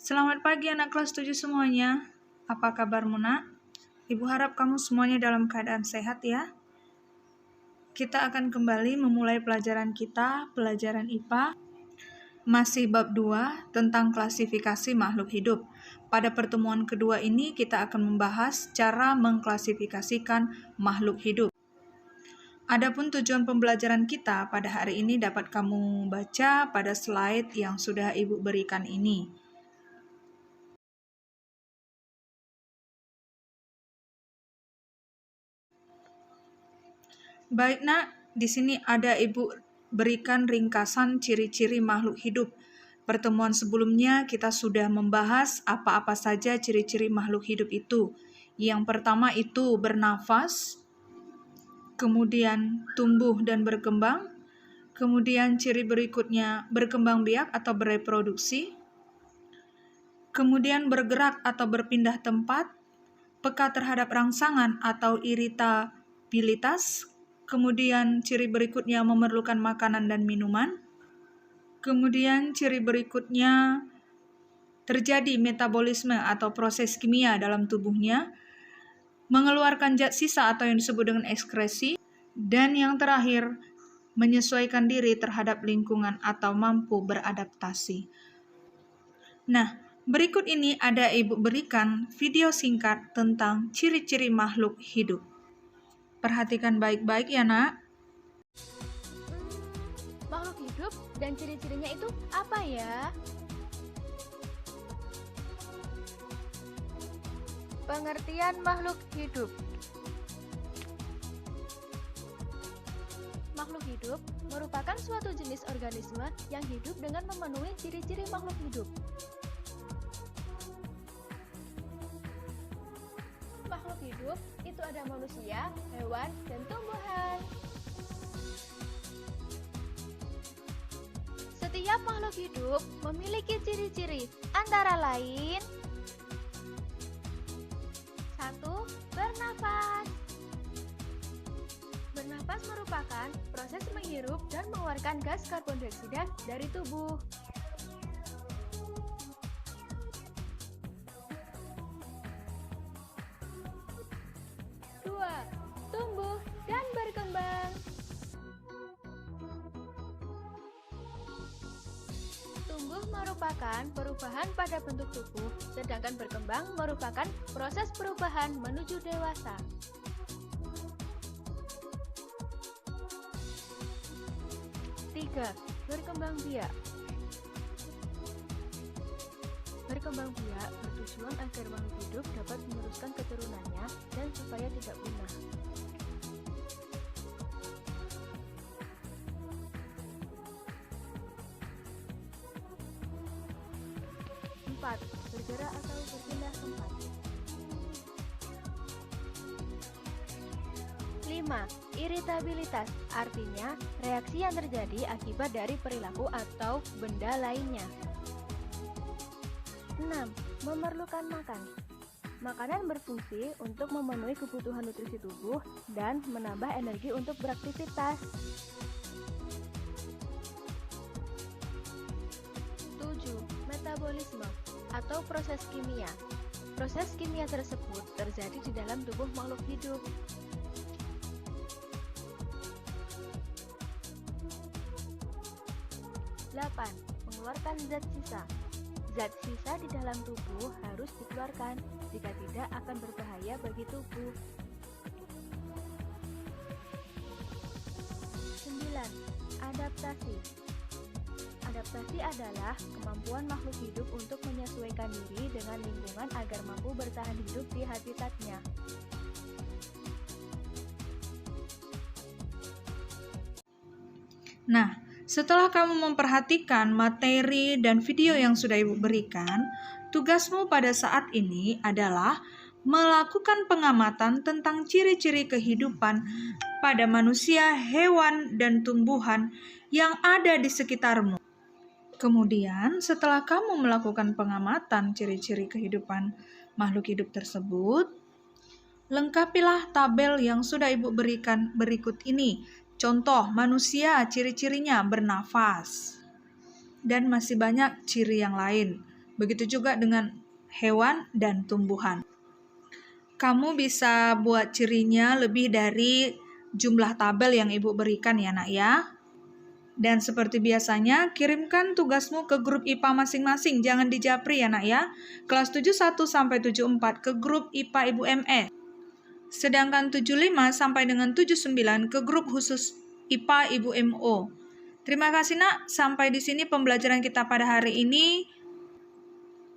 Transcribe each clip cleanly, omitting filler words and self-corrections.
Selamat pagi anak kelas 7 semuanya. Apa kabarmu nak? Ibu harap kamu semuanya dalam keadaan sehat ya. Kita akan kembali memulai pelajaran kita, pelajaran IPA. Masih bab 2 tentang klasifikasi makhluk hidup. Pada pertemuan kedua ini kita akan membahas cara mengklasifikasikan makhluk hidup. Adapun tujuan pembelajaran kita pada hari ini dapat kamu baca pada slide yang sudah Ibu berikan ini. Baik nak, di sini ada Ibu berikan ringkasan ciri-ciri makhluk hidup. Pertemuan sebelumnya kita sudah membahas apa-apa saja ciri-ciri makhluk hidup itu. Yang pertama itu bernafas, kemudian tumbuh dan berkembang, kemudian ciri berikutnya berkembang biak atau bereproduksi, kemudian bergerak atau berpindah tempat, peka terhadap rangsangan atau iritabilitas, kemudian ciri berikutnya memerlukan makanan dan minuman, kemudian ciri berikutnya terjadi metabolisme atau proses kimia dalam tubuhnya, mengeluarkan zat sisa atau yang disebut dengan ekskresi, dan yang terakhir menyesuaikan diri terhadap lingkungan atau mampu beradaptasi. Nah, berikut ini ada Ibu berikan video singkat tentang ciri-ciri makhluk hidup. Perhatikan baik-baik ya nak. Makhluk hidup dan ciri-cirinya itu apa ya? Pengertian makhluk hidup. Makhluk hidup merupakan suatu jenis organisme yang hidup dengan memenuhi ciri-ciri makhluk hidup. Makhluk hidup itu ada manusia, hewan, dan tumbuhan. Setiap makhluk hidup memiliki ciri-ciri antara lain: 1. Bernafas. Bernafas merupakan proses menghirup dan mengeluarkan gas karbon dioksida dari tubuh. 2. Tumbuh dan berkembang. Tumbuh merupakan perubahan pada bentuk tubuh, sedangkan berkembang merupakan proses perubahan menuju dewasa. 3. Berkembang biak. Berkembang biak bertujuan agar makhluk hidup dapat meneruskan keturunannya dan supaya tidak punah. 4. Bergerak atau berpindah tempat. 5. Iritabilitas, artinya reaksi yang terjadi akibat dari perilaku atau benda lainnya. 6. Memerlukan makan. Makanan berfungsi untuk memenuhi kebutuhan nutrisi tubuh dan menambah energi untuk beraktivitas. 7. Metabolisme atau proses kimia. Proses kimia tersebut terjadi di dalam tubuh makhluk hidup. 8. Mengeluarkan zat sisa. Zat sisa di dalam tubuh harus dikeluarkan, jika tidak akan berbahaya bagi tubuh. 9. Adaptasi. Adaptasi adalah kemampuan makhluk hidup untuk menyesuaikan diri dengan lingkungan agar mampu bertahan hidup di habitatnya. Nah, setelah kamu memperhatikan materi dan video yang sudah Ibu berikan, tugasmu pada saat ini adalah melakukan pengamatan tentang ciri-ciri kehidupan pada manusia, hewan, dan tumbuhan yang ada di sekitarmu. Kemudian, setelah kamu melakukan pengamatan ciri-ciri kehidupan makhluk hidup tersebut, lengkapilah tabel yang sudah Ibu berikan berikut ini. Contoh, manusia ciri-cirinya bernafas. Dan masih banyak ciri yang lain. Begitu juga dengan hewan dan tumbuhan. Kamu bisa buat cirinya lebih dari jumlah tabel yang Ibu berikan ya nak ya. Dan seperti biasanya, kirimkan tugasmu ke grup IPA masing-masing, jangan di Japri ya nak ya. Kelas 71 sampai 74 ke grup IPA Ibu MS. Sedangkan 75 sampai dengan 79 ke grup khusus IPA Ibu MO. Terima kasih nak, sampai di sini pembelajaran kita pada hari ini.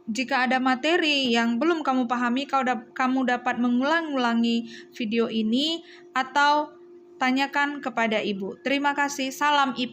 Jika ada materi yang belum kamu pahami, kamu dapat mengulang-ulangi video ini atau tanyakan kepada Ibu. Terima kasih, salam IPA.